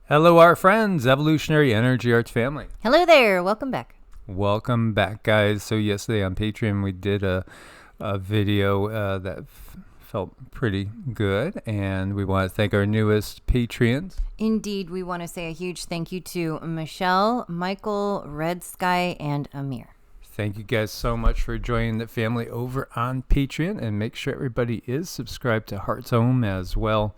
Hello, our friends, Evolutionary Energy Arts family. Hello there. Welcome back. Welcome back, guys. So yesterday on Patreon, we did a video that felt pretty good, and we want to thank our newest Patreons. Indeed, we want to say a huge thank you to Michelle, Michael, Red Sky, and Amir. Thank you guys so much for joining the family over on Patreon, and make sure everybody is subscribed to Heart's Home as well,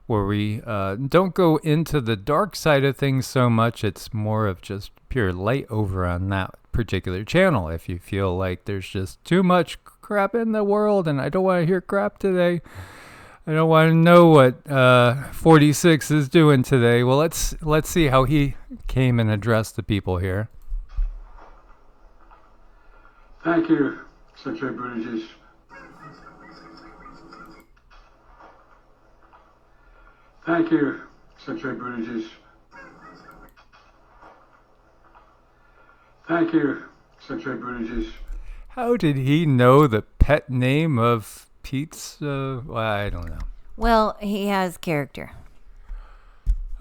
where we don't go into the dark side of things so much. It's more of just pure light over on that particular channel. If you feel like there's just too much crap in the world and I don't want to hear crap today, I don't want to know what 46 is doing today. Well, let's see how he came and addressed the people here. Thank you, Secretary Buttigieg. Thank you, Secretary Buttigieg. Thank you, Secretary Buttigieg. How did he know the pet name of Pete's? Well, I don't know. Well, he has character.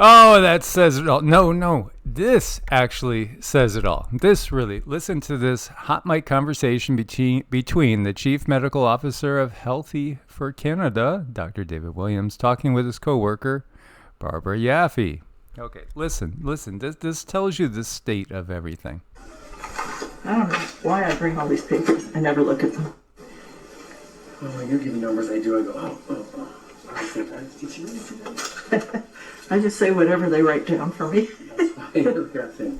Oh, that says it all. No. This actually says it all. This really, listen to this hot mic conversation between the Chief Medical Officer of Healthy for Canada, Dr. David Williams, talking with his coworker, Barbara Yaffe. Okay, listen. This tells you the state of everything. I don't know why I bring all these papers. I never look at them. Well, when you give me numbers, I do. I go, oh. I think, did you really do that? I just say whatever they write down for me. That's fine.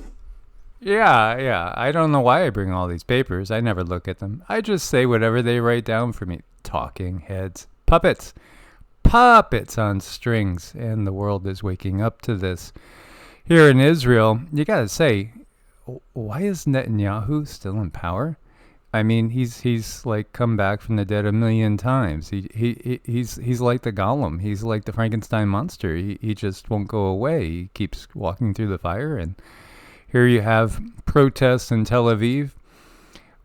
Yeah. I don't know why I bring all these papers. I never look at them. I just say whatever they write down for me. Talking heads. Puppets on strings. And the world is waking up to this. Here in Israel, you got to say, why is Netanyahu still in power? I mean, he's like come back from the dead a million times. He's like the Golem. He's like the Frankenstein monster. He just won't go away. He keeps walking through the fire. And here you have protests in Tel Aviv,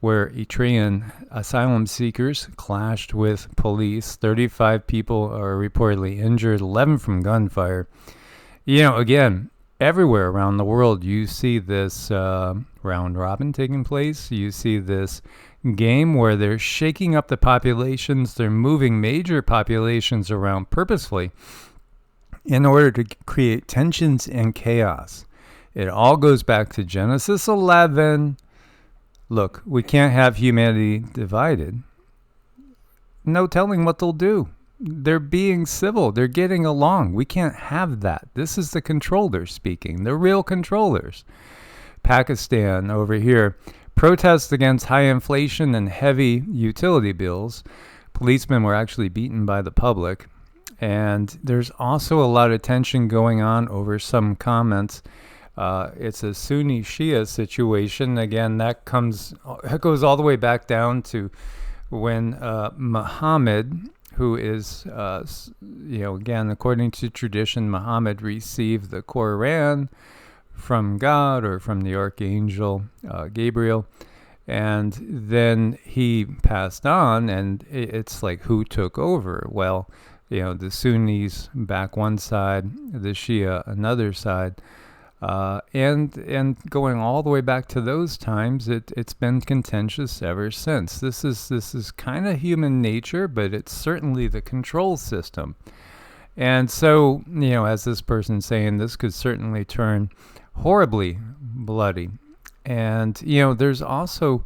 where Eritrean asylum seekers clashed with police. 35 people are reportedly injured, 11 from gunfire. You know, again, everywhere around the world, you see this round robin taking place. You see this game where they're shaking up the populations. They're moving major populations around purposefully in order to create tensions and chaos. It all goes back to Genesis 11. Look, we can't have humanity divided. No telling what they'll do. They're being civil. They're getting along. We can't have that. This is the controllers speaking, the real controllers. Pakistan over here, protests against high inflation and heavy utility bills. Policemen were actually beaten by the public. And there's also a lot of tension going on over some comments. It's a Sunni Shia situation. Again, that goes all the way back down to when Muhammad, who is, again, according to tradition, Muhammad received the Quran from God or from the Archangel Gabriel, and then he passed on, and it's like, who took over? Well, the Sunnis back one side, the Shia another side, and going all the way back to those times, it's been contentious ever since. This is kind of human nature, but it's certainly the control system. And so, as this person's saying, this could certainly turn horribly bloody. And, there's also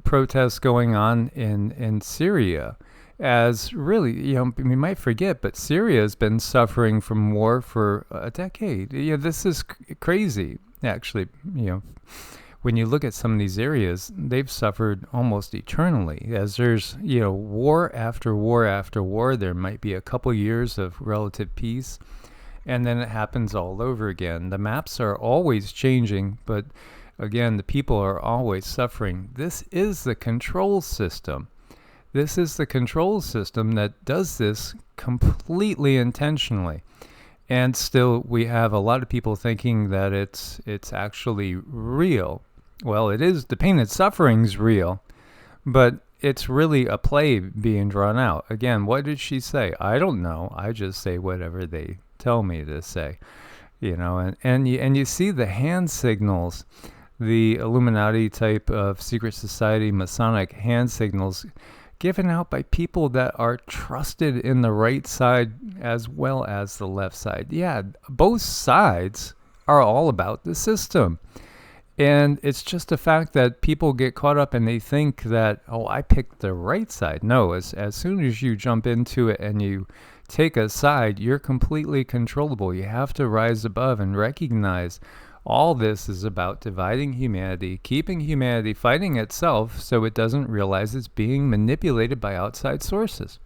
protests going on in Syria. As really, we might forget, but Syria has been suffering from war for a decade. This is crazy, actually. When you look at some of these areas, they've suffered almost eternally. As there's, war after war after war, there might be a couple years of relative peace, and then it happens all over again. The maps are always changing, but again, the people are always suffering. This is the control system. This is the control system that does this completely intentionally. And still, we have a lot of people thinking that it's actually real. Well, it is. The pain and suffering's real, but it's really a play being drawn out. Again, what did she say? I don't know. I just say whatever they tell me to say. And you see the hand signals, the Illuminati type of secret society Masonic hand signals given out by people that are trusted in the right side as well as the left side. Yeah, both sides are all about the system. And it's just a fact that people get caught up and they think that, oh, I picked the right side. No, as soon as you jump into it and you take a side, you're completely controllable. You have to rise above and recognize all this is about dividing humanity, keeping humanity fighting itself so it doesn't realize it's being manipulated by outside sources.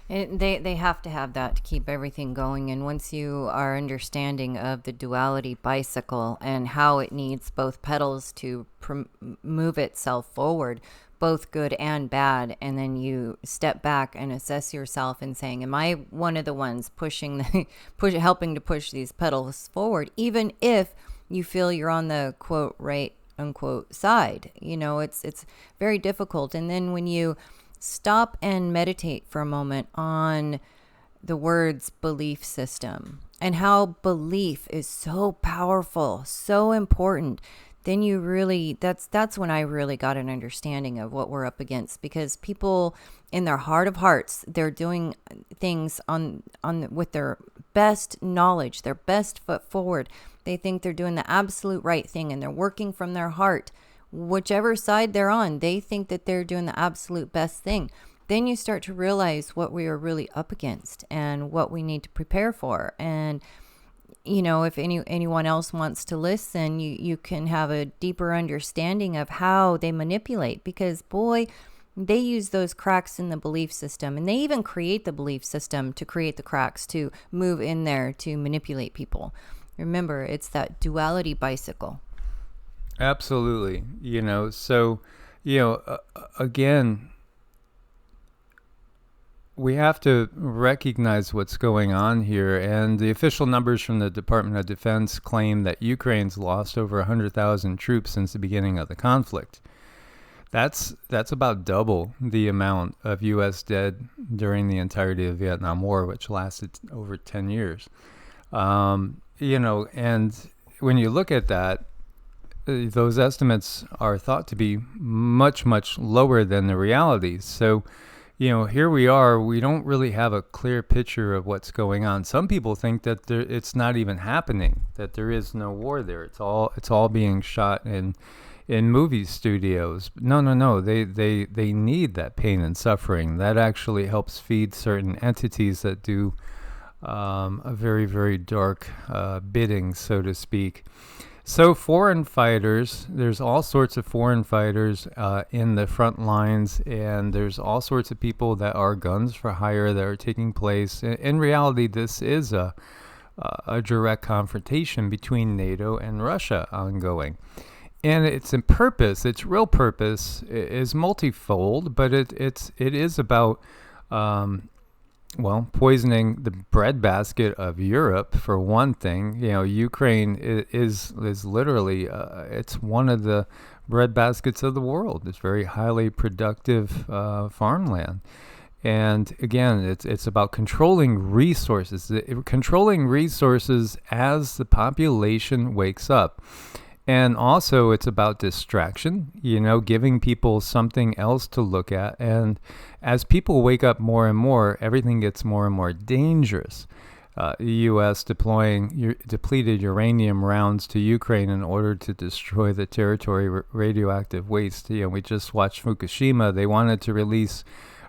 They have to have that to keep everything going. And once you are understanding of the duality bicycle and how it needs both pedals to move itself forward, both good and bad, and then you step back and assess yourself and saying, am I one of the ones helping to push these pedals forward, even if you feel you're on the quote right unquote side? It's very difficult. And then when you stop and meditate for a moment on the words belief system and how belief is so powerful, so important, then you really, that's when I really got an understanding of what we're up against, because people in their heart of hearts, they're doing things on with their best knowledge, their best foot forward. They think they're doing the absolute right thing and they're working from their heart. Whichever side they're on, they think that they're doing the absolute best thing. Then you start to realize what we are really up against and what we need to prepare for. And, if anyone else wants to listen, you can have a deeper understanding of how they manipulate, because boy, they use those cracks in the belief system, and they even create the belief system to create the cracks to move in there to manipulate people. Remember, it's that duality bicycle. Absolutely. Again, we have to recognize what's going on here. And the official numbers from the Department of Defense claim that Ukraine's lost over 100,000 troops since the beginning of the conflict. That's about double the amount of U.S. dead during the entirety of the Vietnam War, which lasted over 10 years. And when you look at that, those estimates are thought to be much, much lower than the reality. So, here we are. We don't really have a clear picture of what's going on. Some people think that it's not even happening, that there is no war there. It's all being shot in movie studios. No. They need that pain and suffering. That actually helps feed certain entities that do a very, very dark bidding, so to speak. So foreign fighters, there's all sorts of foreign fighters in the front lines, and there's all sorts of people that are guns for hire that are taking place. In reality, this is a direct confrontation between NATO and Russia ongoing. And its real purpose is multifold, but it is about poisoning the breadbasket of Europe, for one thing. Ukraine is literally, it's one of the breadbaskets of the world. It's very highly productive farmland. And again, it's about controlling resources as the population wakes up. And also it's about distraction, giving people something else to look at. And as people wake up more and more, everything gets more and more dangerous. The U.S. deploying depleted uranium rounds to Ukraine in order to destroy the territory radioactive waste. We just watched Fukushima. They wanted to release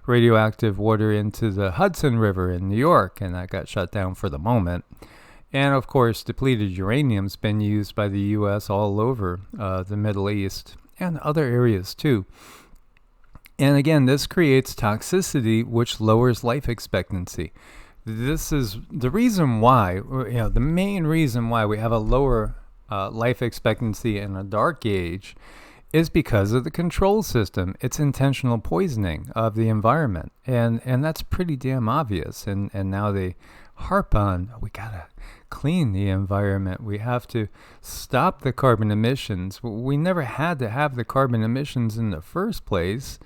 radioactive water into the Hudson River in New York, and that got shut down for the moment. And of course, depleted uranium's been used by the U.S. all over the Middle East and other areas too. And again, this creates toxicity, which lowers life expectancy. This is the reason why, the main reason why we have a lower life expectancy in a dark age is because of the control system. It's intentional poisoning of the environment. And that's pretty damn obvious. And now they harp on, we gotta clean the environment. We have to stop the carbon emissions. We never had to have the carbon emissions in the first place.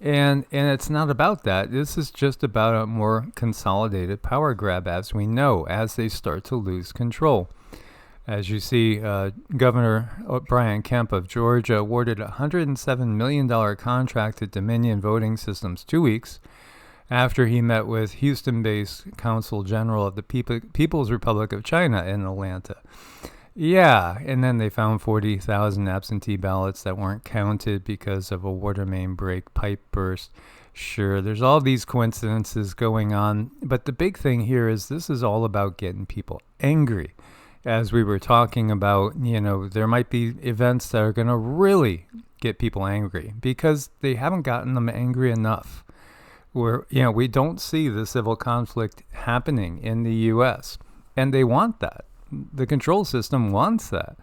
And it's not about that. This is just about a more consolidated power grab, as we know, as they start to lose control. As you see, Governor Brian Kemp of Georgia awarded a $107 million contract to Dominion Voting Systems 2 weeks after he met with Houston-based Consul General of the People's Republic of China in Atlanta. Yeah, and then they found 40,000 absentee ballots that weren't counted because of a water main break, pipe burst. Sure, there's all these coincidences going on, but the big thing here is this is all about getting people angry. As we were talking about, there might be events that are going to really get people angry because they haven't gotten them angry enough. We don't see the civil conflict happening in the U.S., and they want that. The control system wants that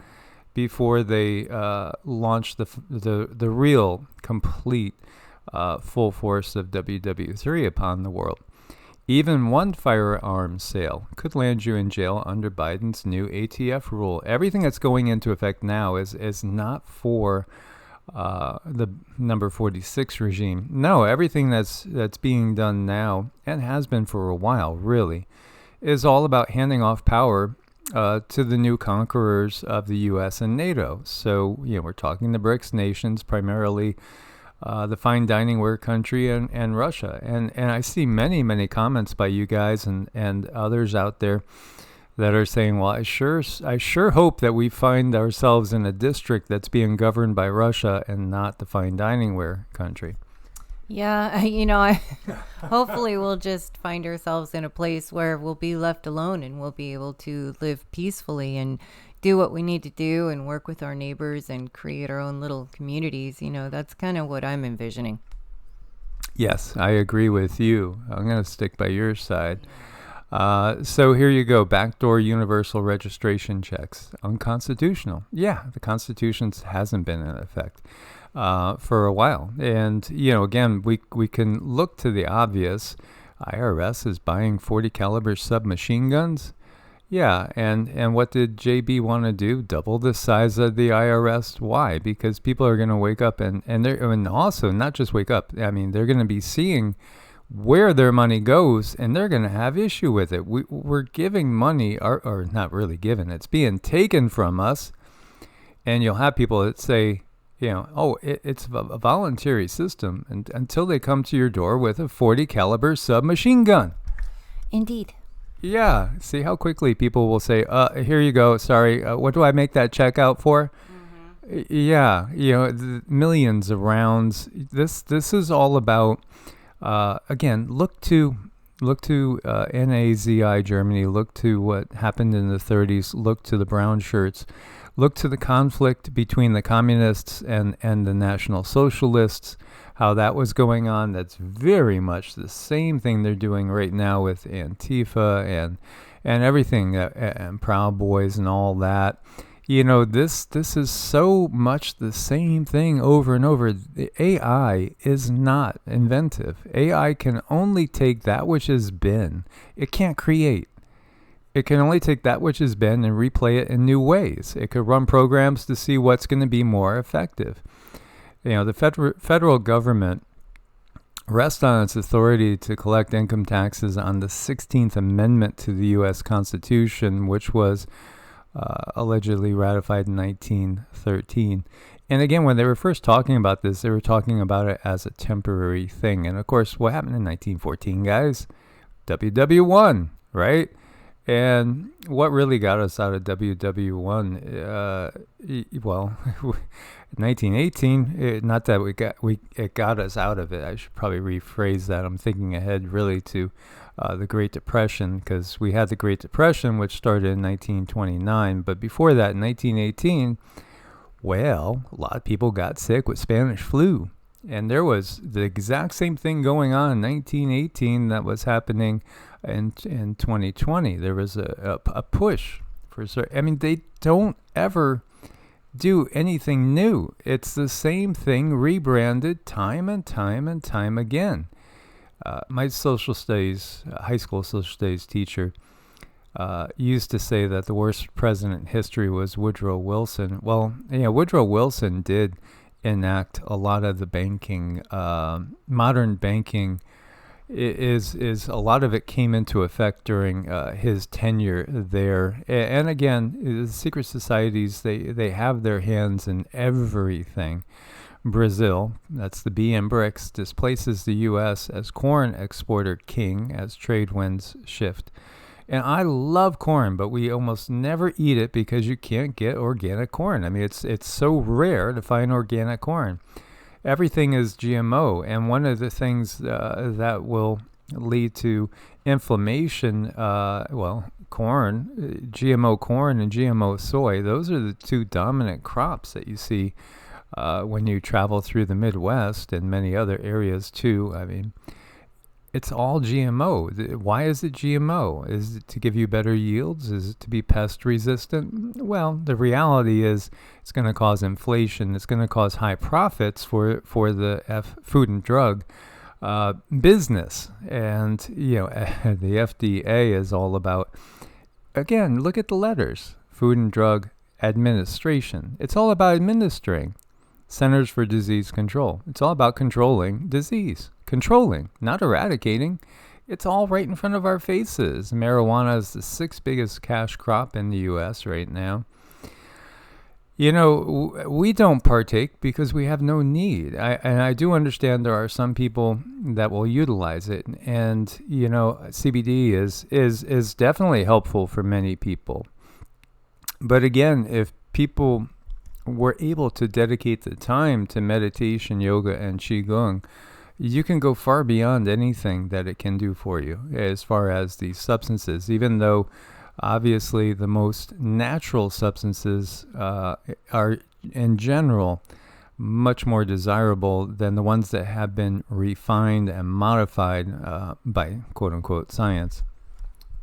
before they launch the real, complete, full force of WW3 upon the world. Even one firearms sale could land you in jail under Biden's new ATF rule. Everything that's going into effect now is not for the number 46 regime. No, everything that's being done now, and has been for a while, really, is all about handing off power to the new conquerors of the U.S. and NATO. So, we're talking the BRICS nations, primarily the fine dining ware country and Russia. And I see many, many comments by you guys and others out there that are saying, well, I sure hope that we find ourselves in a district that's being governed by Russia and not the fine dining ware country. Yeah, hopefully we'll just find ourselves in a place where we'll be left alone and we'll be able to live peacefully and do what we need to do and work with our neighbors and create our own little communities. That's kind of what I'm envisioning. Yes, I agree with you. I'm going to stick by your side. So here you go. Backdoor universal registration checks. Unconstitutional. Yeah, the Constitution hasn't been in effect for a while. And, again, we can look to the obvious. IRS is buying 40 caliber submachine guns. Yeah, and what did JB want to do? Double the size of the IRS? Why? Because people are going to wake up and also not just wake up. I mean, they're going to be seeing where their money goes, and they're going to have issue with it. We're giving money, or not really given. It's being taken from us, and you'll have people that say, it's a voluntary system, and until they come to your door with a 40 caliber submachine gun. Indeed. Yeah. See how quickly people will say, here you go. Sorry. What do I make that check out for? Mm-hmm. Yeah. Millions of rounds. This is all about, again, look to Nazi Germany, look to what happened in the 30s, look to the brown shirts, look to the conflict between the communists and the National Socialists, how that was going on. That's very much the same thing they're doing right now with Antifa and everything, and Proud Boys and all that. This is so much the same thing over and over. The AI is not inventive. AI can only take that which has been. It can't create. It can only take that which has been and replay it in new ways. It could run programs to see what's going to be more effective. The federal government rests on its authority to collect income taxes on the 16th Amendment to the U.S. Constitution, which was allegedly ratified in 1913. And again, when they were first talking about this, they were talking about it as a temporary thing. And of course, what happened in 1914, guys? WW1, right? And what really got us out of WW1? 1918. Not that it got us out of it. I should probably rephrase that. I'm thinking ahead, really, to the Great Depression, because we had the Great Depression, which started in 1929. But before that, in 1918, a lot of people got sick with Spanish flu. And there was the exact same thing going on in 1918 that was happening in 2020. There was a push for certain. I mean, they don't ever do anything new. It's the same thing rebranded time and time and time again. My social studies, high school social studies teacher used to say that the worst president in history was Woodrow Wilson. Well, Woodrow Wilson did enact a lot of the banking, modern banking. Is a lot of it came into effect during his tenure there, and again, the secret societies, they have their hands in everything. Brazil, that's the B in BRICS, displaces the U.S. as corn exporter king as trade winds shift. And I love corn, but we almost never eat it because you can't get organic corn. I mean, it's so rare to find organic corn. Everything is GMO, and one of the things that will lead to inflammation, corn, GMO corn and GMO soy, those are the two dominant crops that you see when you travel through the Midwest and many other areas too. I mean, it's all GMO. Why is it GMO? Is it to give you better yields? Is it to be pest resistant? Well, the reality is it's going to cause inflation. It's going to cause high profits for the food and drug business. And, the FDA is all about, again, look at the letters, Food and Drug Administration. It's all about administering. Centers for Disease Control. It's all about controlling disease. Controlling, not eradicating. It's all right in front of our faces. Marijuana is the 6th biggest cash crop in the U.S. right now. We don't partake because we have no need. I do understand there are some people that will utilize it. And, CBD is definitely helpful for many people. But again, if people were able to dedicate the time to meditation, yoga, and qigong, you can go far beyond anything that it can do for you as far as these substances, even though obviously the most natural substances are in general much more desirable than the ones that have been refined and modified by quote-unquote science.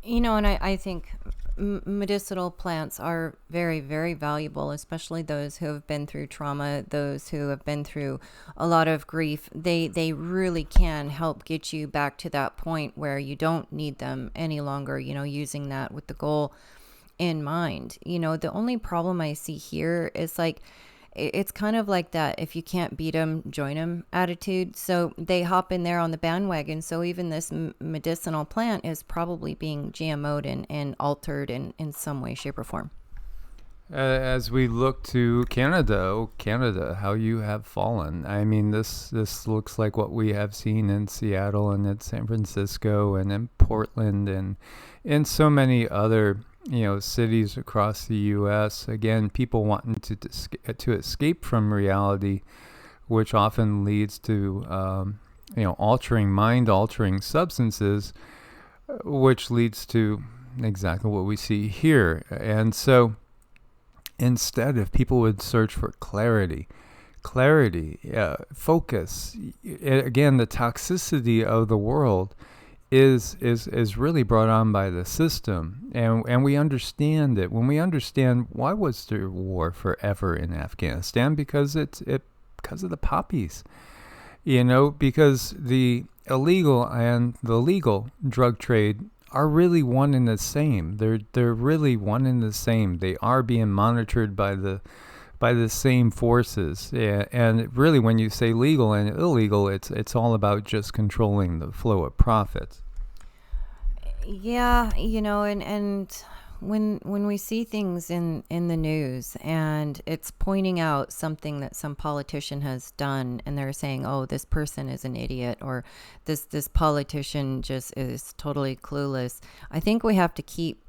And I think medicinal plants are very, very valuable, especially those who have been through trauma, those who have been through a lot of grief. They really can help get you back to that point where you don't need them any longer, using that with the goal in mind. The only problem I see here is it's kind of like that if you can't beat them, join them attitude. So they hop in there on the bandwagon. So even this medicinal plant is probably being GMO'd and altered in some way, shape, or form. As we look to Canada, how you have fallen. I mean, this looks like what we have seen in Seattle and in San Francisco and in Portland and in so many other cities across the U.S. Again, people wanting to escape from reality, which often leads to mind-altering substances, which leads to exactly what we see here. And so, instead, if people would search for clarity, focus, again, the toxicity of the world is really brought on by the system, and we understand it. When we understand why was there war forever in Afghanistan, because because of the poppies, because the illegal and the legal drug trade are really one and the same. They're really one and the same. They are being monitored by the same forces. And really, when you say legal and illegal, it's all about just controlling the flow of profits. Yeah, and when we see things in the news and it's pointing out something that some politician has done, and they're saying, oh, this person is an idiot, or this politician just is totally clueless, I think we have to keep,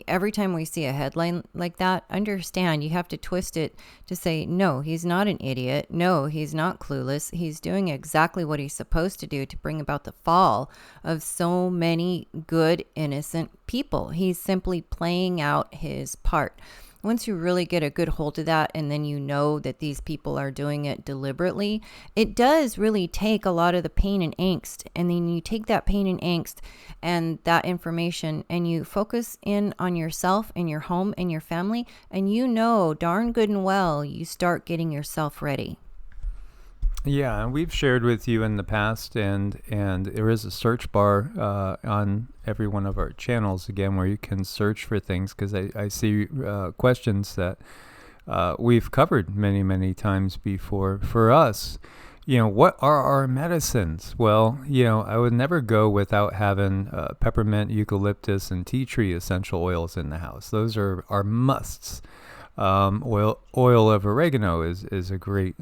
every time we see a headline like that, understand you have to twist it to say, no, he's not an idiot. No, he's not clueless. He's doing exactly what he's supposed to do to bring about the fall of so many good, innocent people. He's simply playing out his part. Once you really get a good hold of that, and then that these people are doing it deliberately, it does really take a lot of the pain and angst. And then you take that pain and angst and that information and you focus in on yourself and your home and your family, and darn good and well, you start getting yourself ready. Yeah, and we've shared with you in the past, and there is a search bar on every one of our channels, again, where you can search for things, because I see questions that we've covered many, many times before. For us, what are our medicines? Well, I would never go without having peppermint, eucalyptus, and tea tree essential oils in the house. Those are our musts. Oil of oregano is a great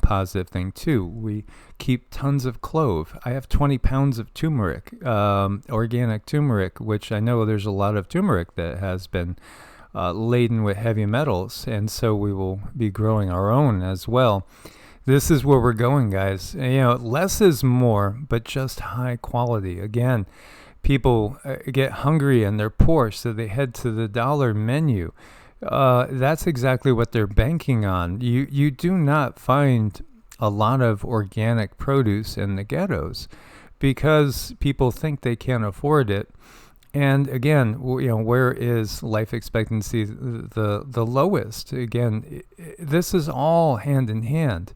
positive thing too. We keep tons of clove. I have 20 pounds of turmeric, organic turmeric, which I know there's a lot of turmeric that has been laden with heavy metals, and so we will be growing our own as well. This is where we're going, guys. Less is more, but just high quality. Again, people get hungry and they're poor, so they head to the dollar menu. That's exactly what they're banking on. You do not find a lot of organic produce in the ghettos because people think they can't afford it. And again, where is life expectancy the lowest? Again, this is all hand in hand.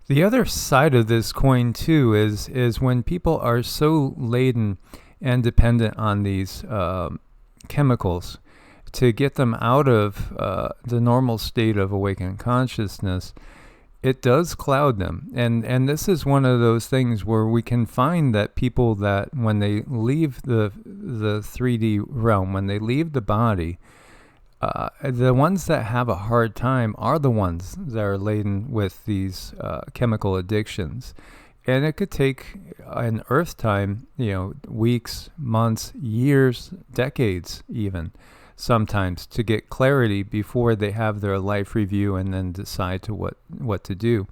The other side of this coin too is when people are so laden and dependent on these chemicals to get them out of the normal state of awakened consciousness, it does cloud them. And this is one of those things where we can find that people that when they leave the 3D realm, when they leave the body, the ones that have a hard time are the ones that are laden with these chemical addictions. And it could take an earth time, weeks, months, years, decades even, sometimes, to get clarity before they have their life review and then decide to what to do.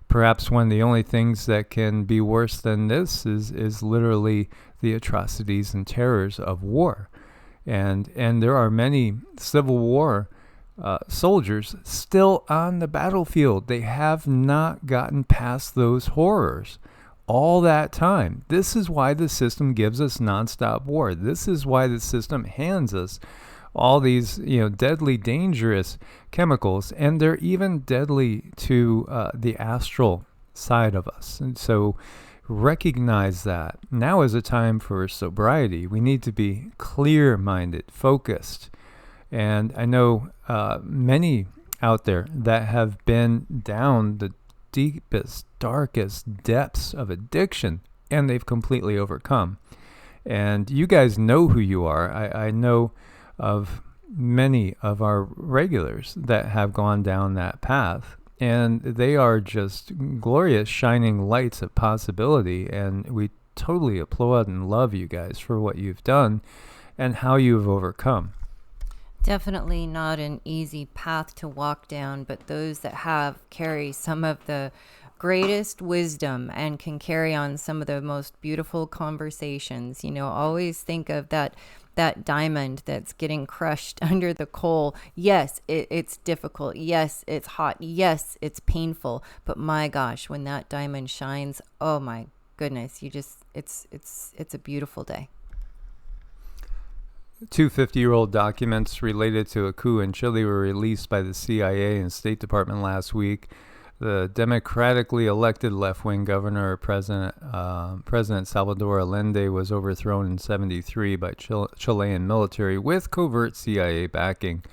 Perhaps one of the only things that can be worse than this is literally the atrocities and terrors of war. And there are many Civil War soldiers still on the battlefield. They have not gotten past those horrors all that time. This is why the system gives us nonstop war. This is why the system hands us all these, deadly, dangerous chemicals, and they're even deadly to the astral side of us. And so recognize that. Now is a time for sobriety. We need to be clear-minded, focused. And I know many out there that have been down the deepest, darkest depths of addiction, and they've completely overcome. And you guys know who you are. I know of many of our regulars that have gone down that path, and they are just glorious shining lights of possibility, and we totally applaud and love you guys for what you've done and how you've overcome. Definitely not an easy path to walk down, but those that have carry some of the greatest wisdom and can carry on some of the most beautiful conversations. Always think of that diamond that's getting crushed under the coal. Yes, it's difficult. Yes, it's hot. Yes, it's painful. But my gosh, when that diamond shines, oh my goodness, it's a beautiful day. 2 50-year-old documents related to a coup in Chile were released by the CIA and State Department last week. The democratically elected left-wing governor, President Salvador Allende, was overthrown in 1973 by Chilean military with covert CIA backing.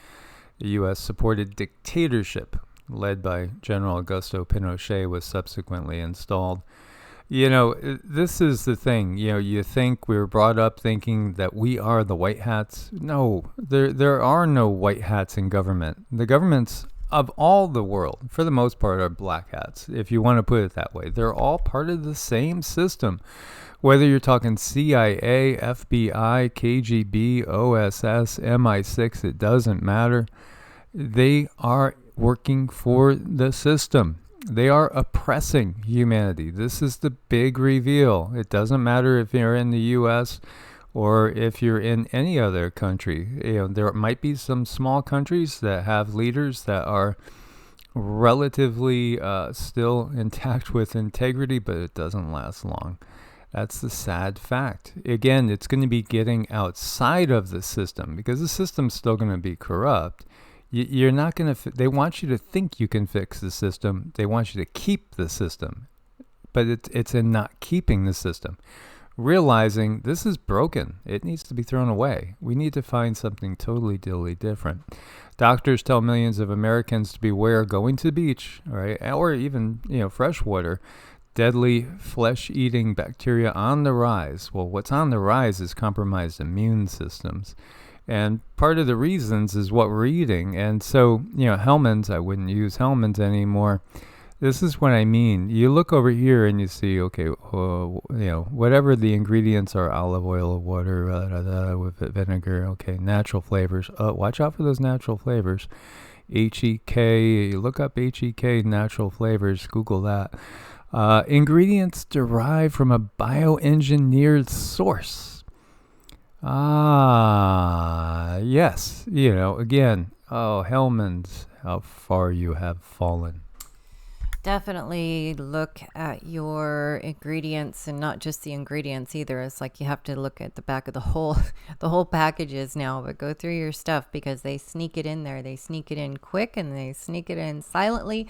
The U.S.-supported dictatorship led by General Augusto Pinochet was subsequently installed. This is the thing. You think we were brought up thinking that we are the white hats. No, there are no white hats in government. The governments of all the world, for the most part, are black hats, if you want to put it that way. They're all part of the same system. Whether you're talking CIA, FBI, KGB, OSS, MI6, it doesn't matter. They are working for the system. They are oppressing humanity. This is the big reveal. It doesn't matter if you're in the U.S. or if you're in any other country. There might be some small countries that have leaders that are relatively still intact with integrity, but it doesn't last long. That's the sad fact. Again, it's going to be getting outside of the system because the system's still going to be corrupt. You're not going to, they want you to think you can fix the system. They want you to keep the system, but it's in not keeping the system. Realizing this is broken. It needs to be thrown away. We need to find something totally different. Doctors tell millions of Americans to beware going to the beach, right, or even fresh water. Deadly flesh-eating bacteria on the rise. Well, what's on the rise is compromised immune systems. And part of the reasons is what we're eating. And so, Hellmann's, I wouldn't use Hellmann's anymore. This is what I mean. You look over here and you see, okay, whatever the ingredients are, olive oil, water, with vinegar, okay, natural flavors. Watch out for those natural flavors. HEK, look up HEK, natural flavors, Google that. Ingredients derived from a bioengineered source. Yes. Again, Hellmann's, how far you have fallen. Definitely look at your ingredients, and not just the ingredients either. It's like you have to look at the back of the whole packages now, but go through your stuff, because they sneak it in there. They sneak it in quick and they sneak it in silently.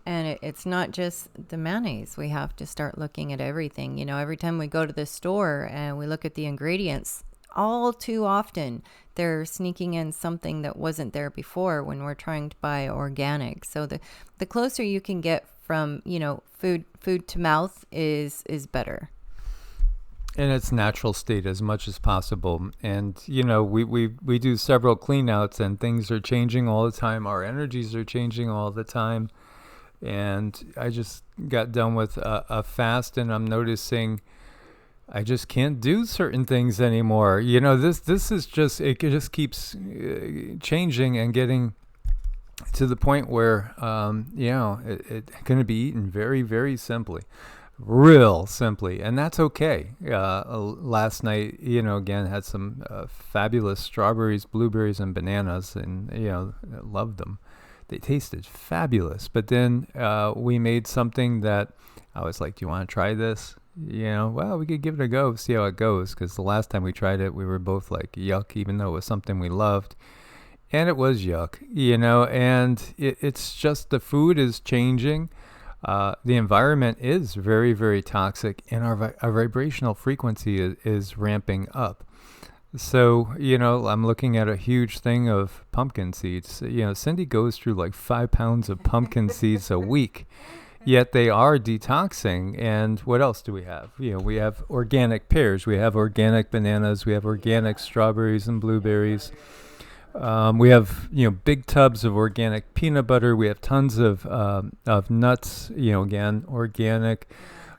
And it's not just the mayonnaise. We have to start looking at everything. Every time we go to the store and we look at the ingredients, all too often they're sneaking in something that wasn't there before when we're trying to buy organic. So the closer you can get from, food to mouth is better. In its natural state as much as possible. And, we do several clean outs, and things are changing all the time. Our energies are changing all the time. And I just got done with a fast, and I'm noticing I just can't do certain things anymore. This is just, it just keeps changing and getting to the point where, it's going to be eaten very, very simply, real simply. And that's okay. Last night, again, had some fabulous strawberries, blueberries, and bananas, and, I loved them. They tasted fabulous. But then we made something that I was like, do you want to try this? Well, we could give it a go, see how it goes. Because the last time we tried it, we were both like, yuck, even though it was something we loved. And it was yuck, and it's just the food is changing. The environment is very, very toxic, and our vibrational frequency is ramping up. So, I'm looking at a huge thing of pumpkin seeds. Cindy goes through like 5 pounds of pumpkin seeds a week, yet they are detoxing. And what else do we have? We have organic pears, we have organic bananas, we have organic strawberries and blueberries. We have, big tubs of organic peanut butter. We have tons of nuts, again, organic.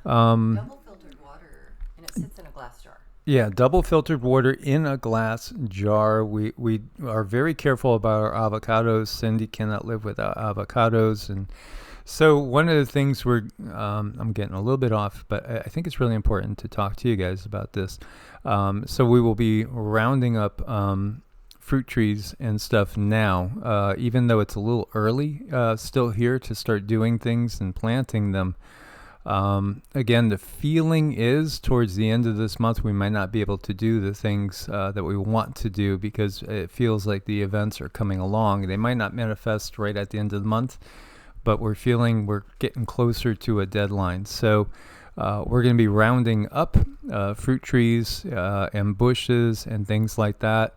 Double filtered water, and it sits in a glass jar. Yeah, double filtered water in a glass jar. We are very careful about our avocados. Cindy cannot live without avocados. And so one of the things I'm getting a little bit off, but I think it's really important to talk to you guys about this. So we will be rounding up fruit trees and stuff now, even though it's a little early still here to start doing things and planting them. Again, the feeling is towards the end of this month we might not be able to do the things that we want to do, because it feels like the events are coming along. They might not manifest right at the end of the month, but we're feeling we're getting closer to a deadline. So we're going to be rounding up fruit trees and bushes and things like that.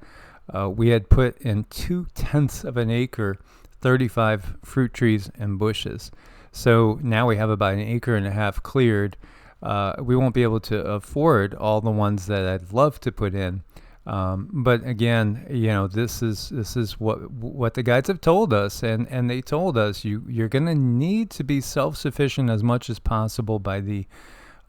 We had put in 0.2 of an acre, 35 fruit trees and bushes. So now we have about 1.5 acres cleared. We won't be able to afford all the ones that I'd love to put in. But again, this is what the guides have told us, and they told us you're going to need to be self-sufficient as much as possible by the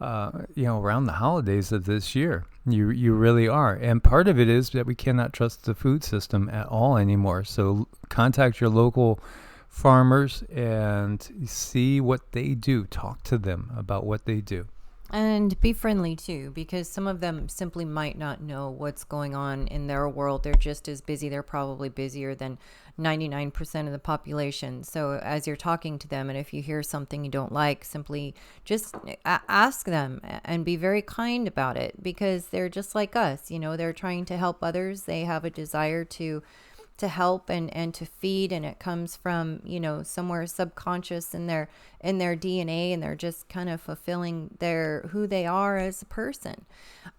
around the holidays of this year. You really are. And part of it is that we cannot trust the food system at all anymore. So contact your local farmers and see what they do. Talk to them about what they do. And be friendly too, because some of them simply might not know what's going on in their world. They're just as busy. They're probably busier than 99% of the population. So as you're talking to them, and if you hear something you don't like, simply just ask them and be very kind about it, because they're just like us. They're trying to help others. They have a desire to help and to feed, and it comes from, you know, somewhere subconscious in their DNA, and they're just kind of fulfilling who they are as a person.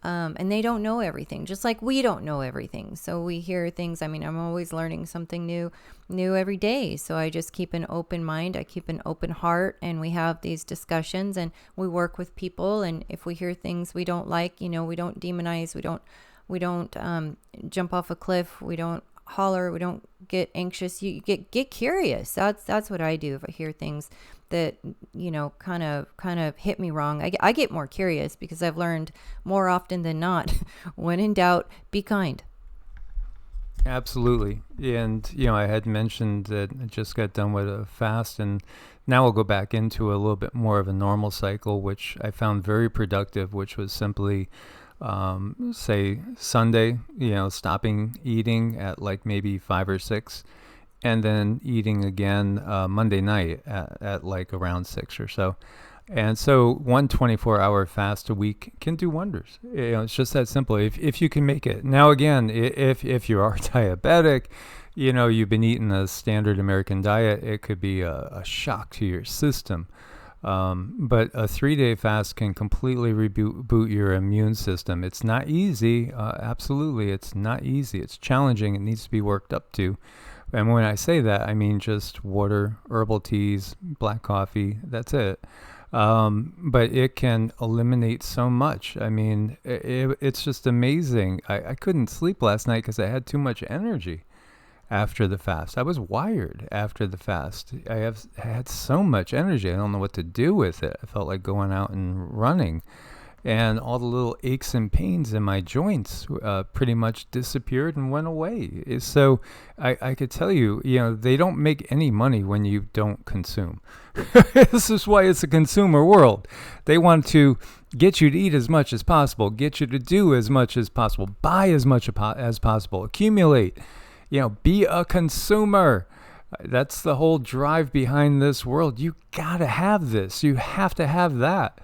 And they don't know everything, just like we don't know everything. So we hear things. I mean, I'm always learning something new every day. So I just keep an open mind. I keep an open heart, and we have these discussions, and we work with people. And if we hear things we don't like, you know, we don't demonize. We don't jump off a cliff. We don't holler. We don't get anxious. You get curious. That's what I do. If I hear things that, you know, kind of hit me wrong, I get more curious, because I've learned more often than not, when in doubt, be kind. Absolutely. And, you know, I had mentioned that I just got done with a fast, and now we'll go back into a little bit more of a normal cycle, which I found very productive, which was simply, say Sunday, you know, stopping eating at like maybe 5 or 6, and then eating again Monday night at like around 6 or so. And so one 24-hour fast a week can do wonders. You know, it's just that simple. If you can make it. Now, again, if you are diabetic, you know, you've been eating a standard American diet, it could be a shock to your system. But a 3-day fast can completely reboot your immune system. It's not easy. Absolutely, it's not easy. It's challenging. It needs to be worked up to. And when I say that, I mean just water, herbal teas, black coffee. That's it. But it can eliminate so much. I mean, it's just amazing. I couldn't sleep last night because I had too much energy after the fast. I was wired after the fast. I had so much energy. I don't know what to do with it. I felt like going out and running. And all the little aches and pains in my joints pretty much disappeared and went away. So I could tell you, you know, they don't make any money when you don't consume. This is why it's a consumer world. They want to get you to eat as much as possible, get you to do as much as possible, buy as much as possible, accumulate, you know, be a consumer. That's the whole drive behind this world. You gotta have this. You have to have that.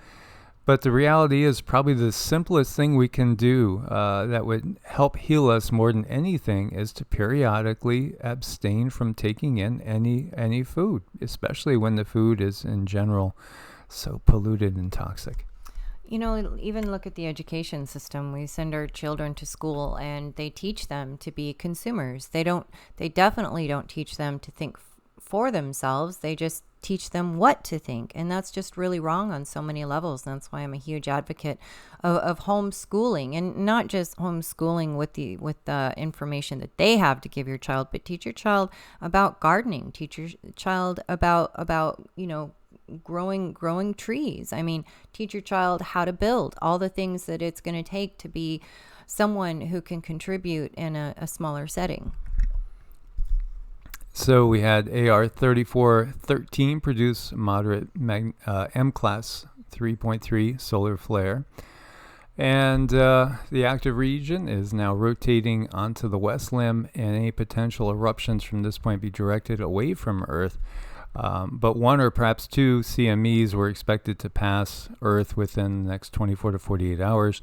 But the reality is, probably the simplest thing we can do that would help heal us more than anything is to periodically abstain from taking in any food, especially when the food is in general so polluted and toxic. You know, even look at the education system. We send our children to school, and they teach them to be consumers. They definitely don't teach them to think for themselves. They just teach them what to think, and that's just really wrong on so many levels. And that's why I'm a huge advocate of homeschooling, and not just homeschooling with the information that they have to give your child, but teach your child about gardening, teach your child about you know, growing trees. I mean, teach your child how to build, all the things that it's going to take to be someone who can contribute in a smaller setting. So we had AR3413 produce moderate M-class 3.3 solar flare. And the active region is now rotating onto the west limb, and any potential eruptions from this point be directed away from Earth. But 1 or perhaps 2 CMEs were expected to pass Earth within the next 24 to 48 hours.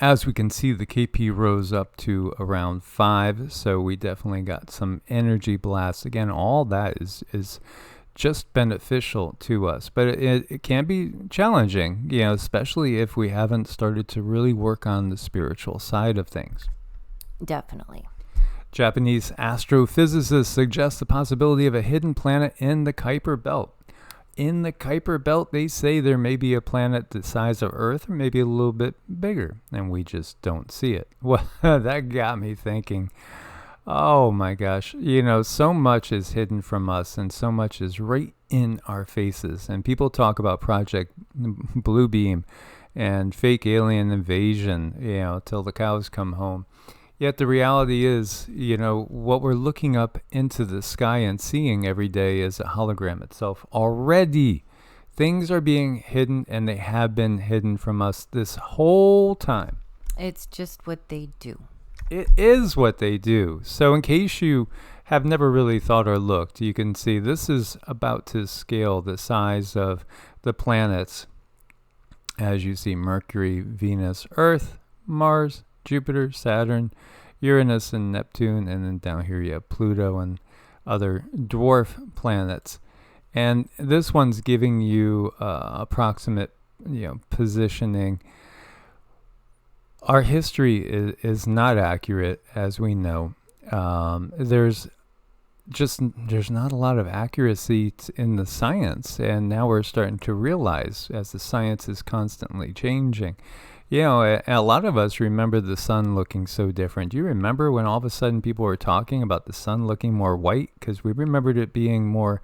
As we can see, the KP rose up to around 5, so we definitely got some energy blasts. Again, all that is just beneficial to us, but it can be challenging, you know, especially if we haven't started to really work on the spiritual side of things. Definitely. Japanese astrophysicists suggest the possibility of a hidden planet in the Kuiper Belt. In the Kuiper Belt, they say there may be a planet the size of Earth, or maybe a little bit bigger, and we just don't see it. Well, that got me thinking, oh my gosh, you know, so much is hidden from us, and so much is right in our faces. And people talk about Project Bluebeam and fake alien invasion, you know, till the cows come home. Yet the reality is, you know, what we're looking up into the sky and seeing every day is a hologram itself. Already, things are being hidden, and they have been hidden from us this whole time. It's just what they do. It is what they do. So in case you have never really thought or looked, you can see this is about to scale the size of the planets. As you see, Mercury, Venus, Earth, Mars, Jupiter, Saturn, Uranus and Neptune, and then down here you have Pluto and other dwarf planets. And this one's giving you approximate, positioning. Our history is not accurate, as we know. There's not a lot of accuracy in the science, and now we're starting to realize, as the science is constantly changing. A lot of us remember the sun looking so different. Do you remember when all of a sudden people were talking about the sun looking more white? Because we remembered it being more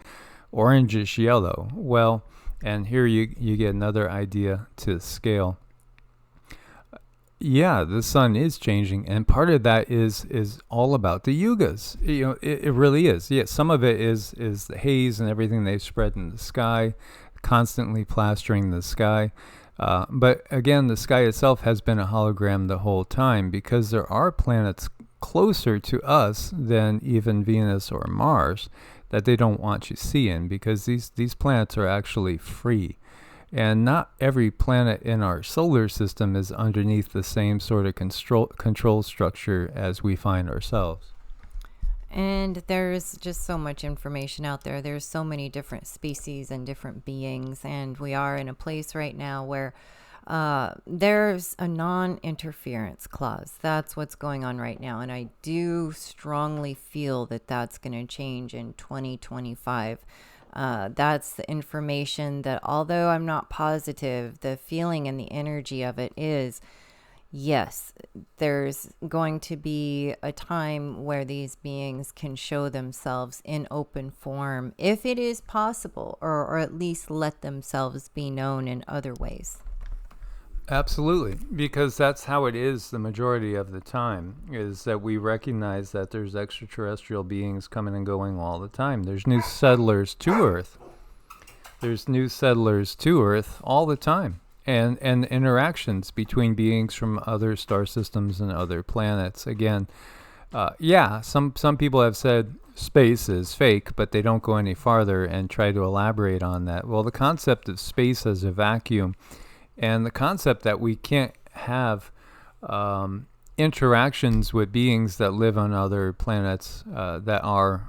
orangish yellow. Well, and here you get another idea to scale. Yeah, the sun is changing, and part of that is all about the yugas. It really is. Yeah, some of it is the haze and everything they've spread in the sky, constantly plastering the sky. But again, the sky itself has been a hologram the whole time, because there are planets closer to us than even Venus or Mars that they don't want you seeing, because these planets are actually free. And not every planet in our solar system is underneath the same sort of control structure as we find ourselves. And there's just so much information out there. There's so many different species and different beings. And we are in a place right now where there's a non-interference clause. That's what's going on right now. And I do strongly feel that that's going to change in 2025. That's the information that, although I'm not positive, the feeling and the energy of it is, yes, there's going to be a time where these beings can show themselves in open form, if it is possible, or at least let themselves be known in other ways. Absolutely, because that's how it is the majority of the time, is that we recognize that there's extraterrestrial beings coming and going all the time. There's new settlers to Earth. There's new settlers to Earth all the time. And interactions between beings from other star systems and other planets. Again, some people have said space is fake, but they don't go any farther and try to elaborate on that. Well, the concept of space as a vacuum, and the concept that we can't have interactions with beings that live on other planets that are,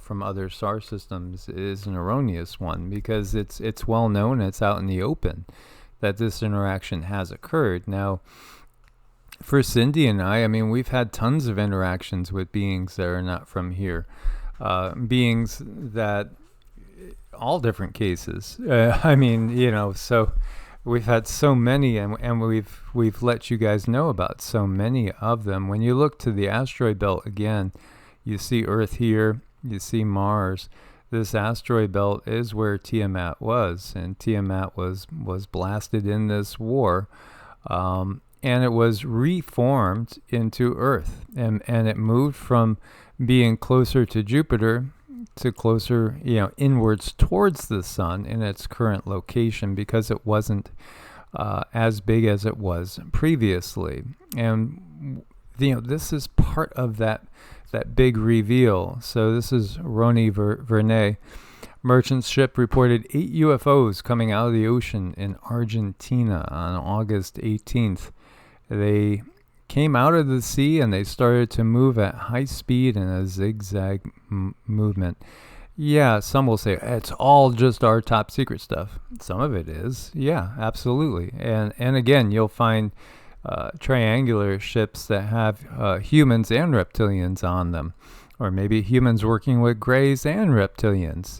from other star systems, is an erroneous one, because it's well known, it's out in the open that this interaction has occurred. Now, for Cindy and I mean, we've had tons of interactions with beings that are not from here, beings that, all different cases. So we've had so many, and we've let you guys know about so many of them. When you look to the asteroid belt again, you see Earth here, you see Mars. This asteroid belt is where Tiamat was, and Tiamat was blasted in this war, and it was reformed into Earth, and it moved from being closer to Jupiter to closer, inwards towards the sun in its current location, because it wasn't as big as it was previously. And this is part of that big reveal. So this is Roni Vernay. Merchant ship reported 8 UFOs coming out of the ocean in Argentina on August 18th. They came out of the sea and they started to move at high speed in a zigzag movement. Yeah, some will say it's all just our top secret stuff. Some of it is. Yeah, absolutely. And again, you'll find triangular ships that have humans and reptilians on them, or maybe humans working with greys and reptilians.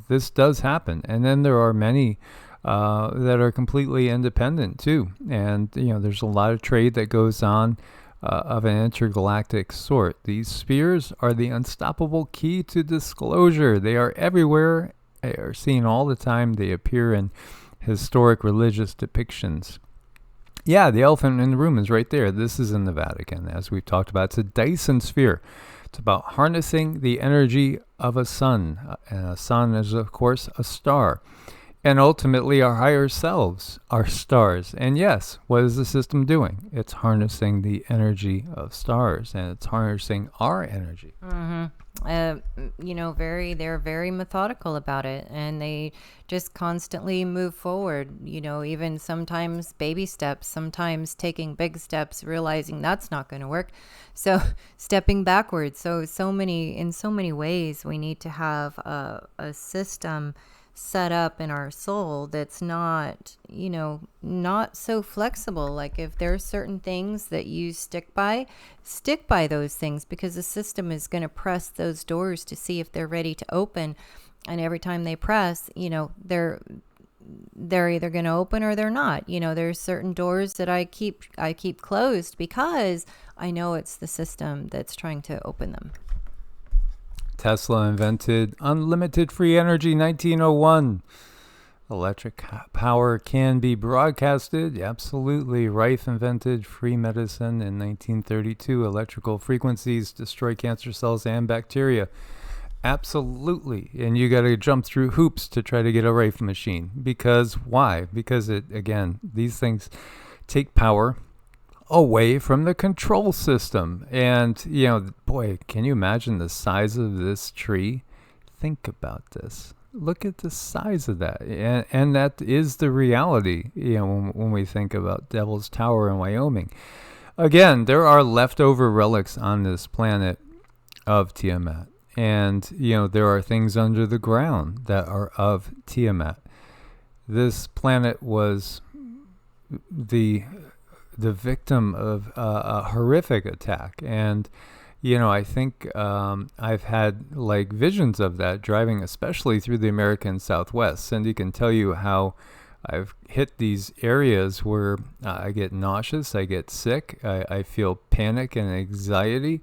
This does happen. And then there are many that are completely independent too. And there's a lot of trade that goes on of an intergalactic sort. These spheres are the unstoppable key to disclosure. They are everywhere. They are seen all the time. They appear in historic religious depictions. Yeah, the elephant in the room is right there. This is in the Vatican, as we've talked about. It's a Dyson sphere. It's about harnessing the energy of a sun. And a sun is, of course, a star. And ultimately, our higher selves are stars. And yes, what is the system doing? It's harnessing the energy of stars, and it's harnessing our energy. They're very methodical about it, and they just constantly move forward, even sometimes baby steps, sometimes taking big steps, realizing that's not going to work. So stepping backwards. In so many ways, we need to have a system set up in our soul that's not so flexible. Like if there's certain things that you stick by those things, because the system is going to press those doors to see if they're ready to open. And every time they press, they're either going to open or they're not. There's certain doors that I keep closed because I know it's the system that's trying to open them. Tesla invented unlimited free energy 1901. Electric power can be broadcasted. Absolutely. Rife invented free medicine in 1932. Electrical frequencies destroy cancer cells and bacteria. Absolutely. And you got to jump through hoops to try to get a Rife machine. Because why? Because these things take power away from the control system. And, boy, can you imagine the size of this tree? Think about this. Look at the size of that. And that is the reality, when we think about Devil's Tower in Wyoming. Again, there are leftover relics on this planet of Tiamat. And, there are things under the ground that are of Tiamat. This planet was the victim of a horrific attack. And, I think I've had visions of that driving, especially through the American Southwest. Cindy can tell you how I've hit these areas where I get nauseous, I get sick, I feel panic and anxiety.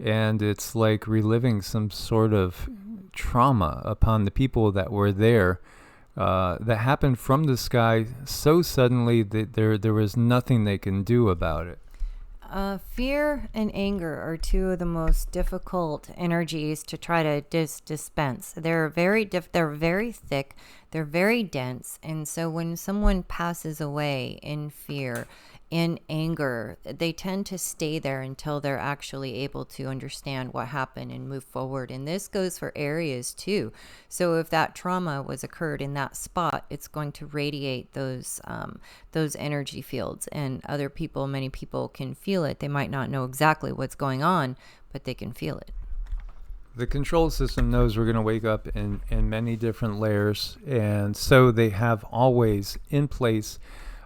And it's like reliving some sort of trauma upon the people that were there. That happened from the sky so suddenly that there was nothing they can do about it. Fear and anger are two of the most difficult energies to try to dispense. They're very thick, they're very dense, and so when someone passes away in fear, in anger, they tend to stay there until they're actually able to understand what happened and move forward. And this goes for areas too. So if that trauma was occurred in that spot, it's going to radiate those energy fields, and many people can feel it. They might not know exactly what's going on, but they can feel it. The control system knows we're going to wake up in many different layers, and so they have always in place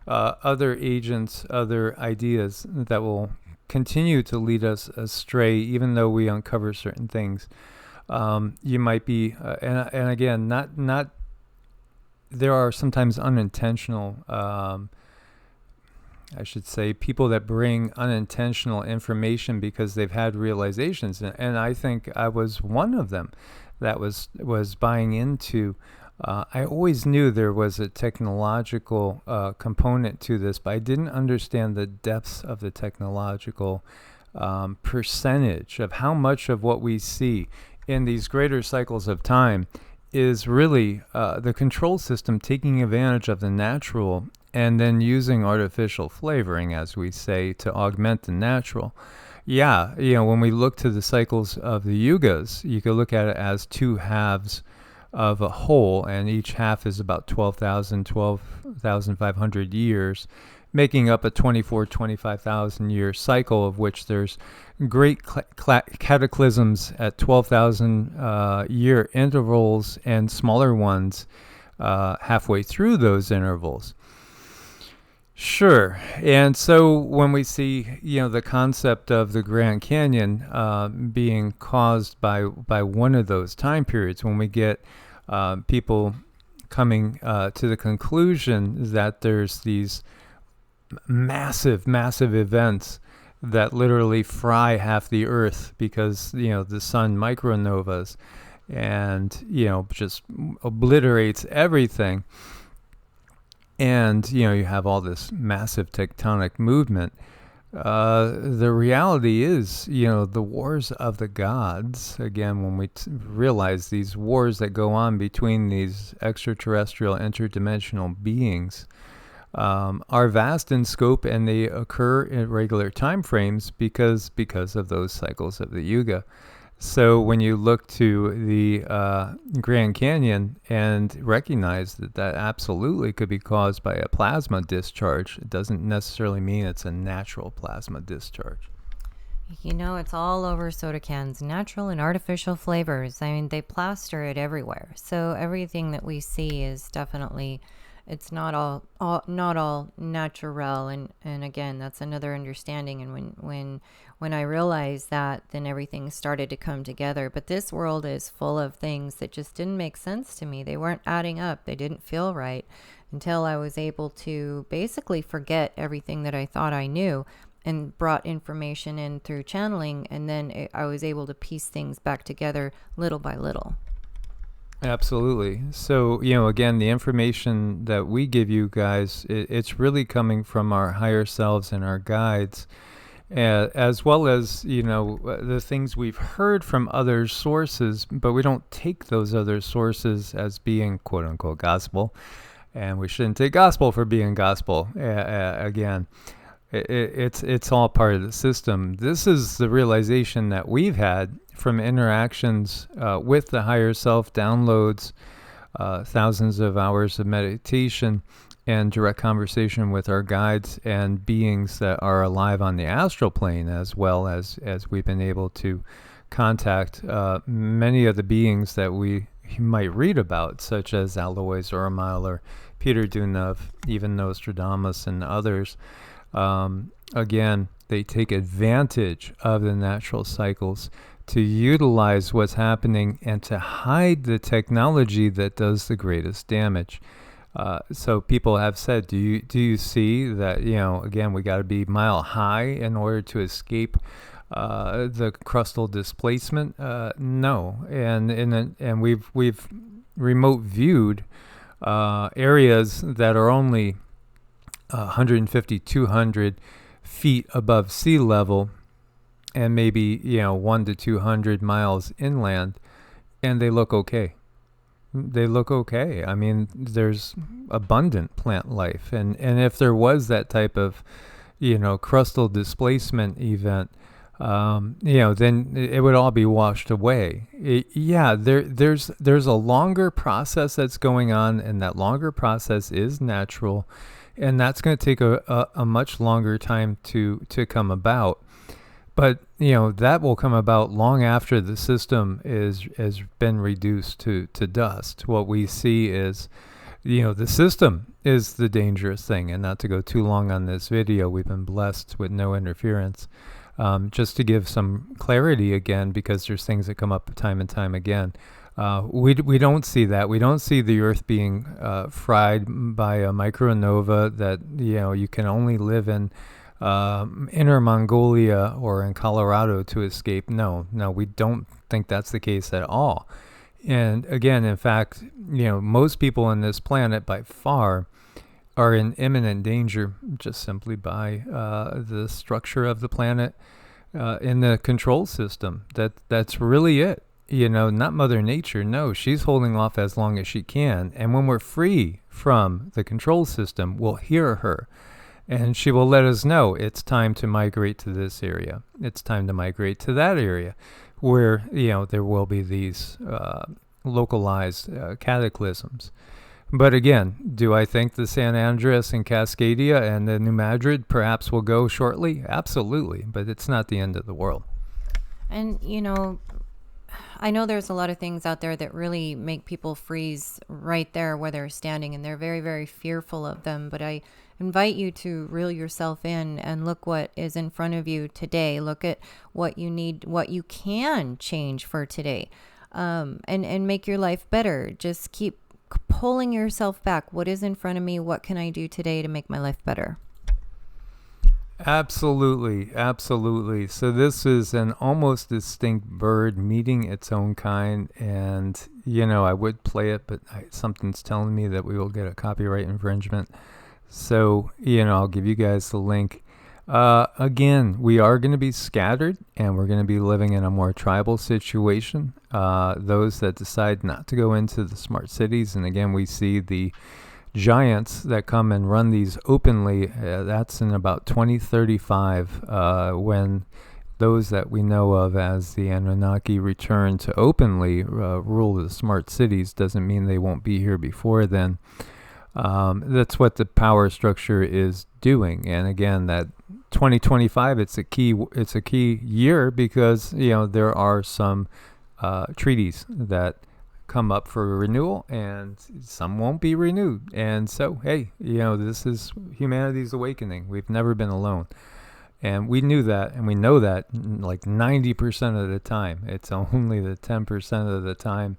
other agents, other ideas that will continue to lead us astray, even though we uncover certain things. You might be, and again, not. There are sometimes unintentional, I should say, people that bring unintentional information because they've had realizations, and I think I was one of them that was buying into. I always knew there was a technological component to this, but I didn't understand the depths of the technological percentage of how much of what we see in these greater cycles of time is really the control system taking advantage of the natural and then using artificial flavoring, as we say, to augment the natural. Yeah, when we look to the cycles of the yugas, you could look at it as two halves of a whole, and each half is about 12,500 years, making up a 25,000 year cycle, of which there's great cataclysms at 12,000 year intervals and smaller ones halfway through those intervals. Sure. And so when we see, the concept of the Grand Canyon being caused by one of those time periods, when we get people coming to the conclusion that there's these massive events that literally fry half the earth because, the sun micronovas and, just obliterates everything. And, you have all this massive tectonic movement. The reality is, the wars of the gods, again, when we realize these wars that go on between these extraterrestrial, interdimensional beings, are vast in scope, and they occur in regular time frames because of those cycles of the Yuga. So when you look to the Grand Canyon and recognize that absolutely could be caused by a plasma discharge, it doesn't necessarily mean it's a natural plasma discharge. It's all over soda cans, natural and artificial flavors. I mean, they plaster it everywhere. So everything that we see is definitely, it's not all natural. And again, that's another understanding. And when I realized that, then everything started to come together. But this world is full of things that just didn't make sense to me. They weren't adding up. They didn't feel right until I was able to basically forget everything that I thought I knew and brought information in through channeling. And then I was able to piece things back together little by little. Absolutely. So, again, the information that we give you guys, it's really coming from our higher selves and our guides, as well as, the things we've heard from other sources, but we don't take those other sources as being quote unquote gospel. And we shouldn't take gospel for being gospel. Again, it's all part of the system. This is the realization that we've had from interactions with the higher self, downloads, thousands of hours of meditation, and direct conversation with our guides and beings that are alive on the astral plane, as well as we've been able to contact many of the beings that we might read about, such as Alois Ormile or Peter Dunov, even Nostradamus and others. Again, they take advantage of the natural cycles to utilize what's happening and to hide the technology that does the greatest damage. So people have said, do you see that, again, we got to be mile high in order to escape the crustal displacement? No. And we've remote viewed areas that are only 150, 200 feet above sea level, and maybe 1 to 200 miles inland, and they look okay. I mean, there's abundant plant life, and if there was that type of crustal displacement event, then it would all be washed away. There's a longer process that's going on, and that longer process is natural, and that's going to take a much longer time to come about. But that will come about long after the system has been reduced to dust. What we see is, the system is the dangerous thing. And not to go too long on this video, we've been blessed with no interference. Just to give some clarity again, because there's things that come up time and time again. We don't see that. We don't see the Earth being fried by a micronova that you can only live in Inner Mongolia or in Colorado to escape. No, we don't think that's the case at all. And again, in fact, most people on this planet by far are in imminent danger just simply by the structure of the planet in the control system. That's really it. Not Mother Nature. No, she's holding off as long as she can. And when we're free from the control system, we'll hear her. And she will let us know it's time to migrate to this area. It's time to migrate to that area where, there will be these localized cataclysms. But again, do I think the San Andreas and Cascadia and the New Madrid perhaps will go shortly? Absolutely. But it's not the end of the world. And, I know there's a lot of things out there that really make people freeze right there where they're standing, and they're very, very fearful of them. But I invite you to reel yourself in and look what is in front of you today. Look at what you need, what you can change for today, and make your life better. Just keep pulling yourself back. What is in front of me? What can I do today to make my life better? Absolutely. So this is an almost distinct bird meeting its own kind, and I would play it, but something's telling me that we will get a copyright infringement. So I'll give you guys the link. Again, we are going to be scattered, and we're going to be living in a more tribal situation. Those that decide not to go into the smart cities, and again, we see the giants that come and run these openly. That's in about 2035, when those that we know of as the Anunnaki return to openly rule the smart cities. Doesn't mean they won't be here before then. That's what the power structure is doing. And again, that 2025, it's a key year, because there are some treaties that come up for renewal, and some won't be renewed. And so, hey, this is humanity's awakening. We've never been alone. And we knew that, and we know that like 90% of the time. It's only the 10% of the time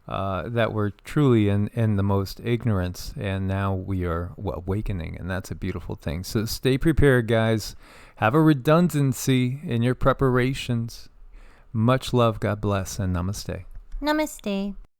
that we're truly in the most ignorance, and now we are awakening, and that's a beautiful thing. So stay prepared, guys. Have a redundancy in your preparations. Much love, God bless, and namaste. Namaste.